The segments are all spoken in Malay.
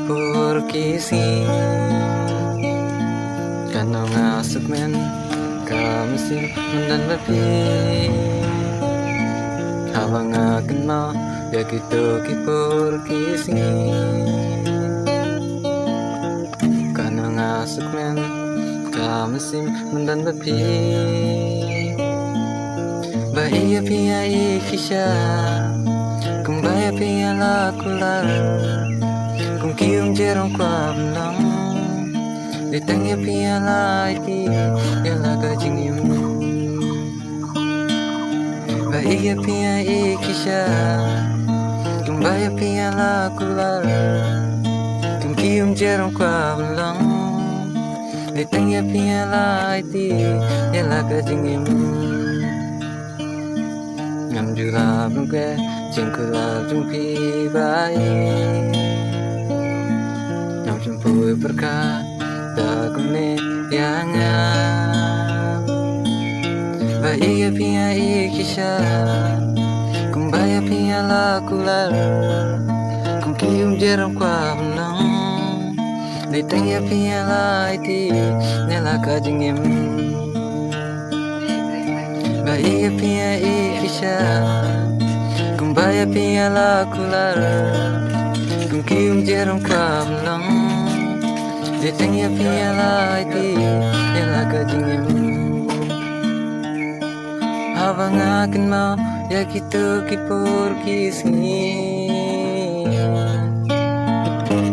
kipur kisi Kano ngasuk men Kamisim mendan babi Habang akan mau Ya gitu kipur kisi Kano ngasuk men Kamisim mendan babi Bahia pia ikisha Kumbaya pia lakular Kung kium jerong kwa belang Ditangya pia laiti Yala kajingim Bahia pia ikisha Kumbaya pia lakular Kung kium jerong kwa belang Ditangya pia laiti Yala kajingim Ngam jula bungke Jengkula jumpi bayi Ngam jumpui berkat Dagumne yangan Bayi pia ikisha Kumbaya pia lakular Kum kium jeram kwa benang Ditangya pia laiti Nyala kajingim Bahia pia ikisha Kumbaya pia lakular Kung kium jeram kwa belang Ditangya pia laiti Yala kajingim Habang akan mau Ya gitu kipur kisni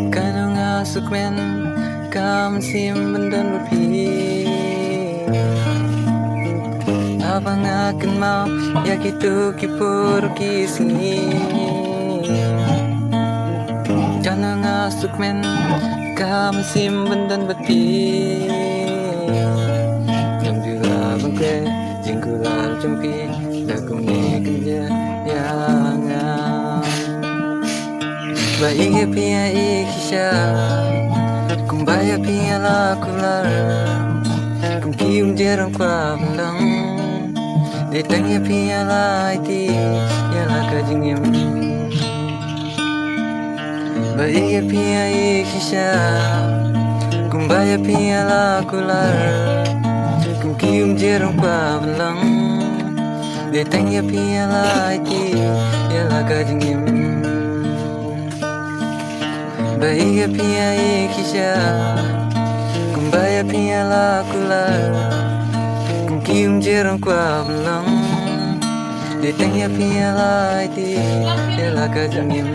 Kano ngasuk men Kam sim mendan berpi Habang akan mau Ya gitu kipur kisni Kano ngasuk men Kam sim mendan berpi Yang juga bangke Jengkulan cempi Dagumnya kerja Yangan Bayi pia ikisha Kumbaya pia lakular Kum kium jerong kwa belang Ditangya pia laiti Yala kajingim Bayi pia ikisha Kumbaya pia lakular Kum kium jerong kwa belang Ditangya pia laiti Yala kajingim Bayi pia ikisha Kumbaya pia lakular Kum kium jerong kwa belang Ditangya pia laiti Yala kajingim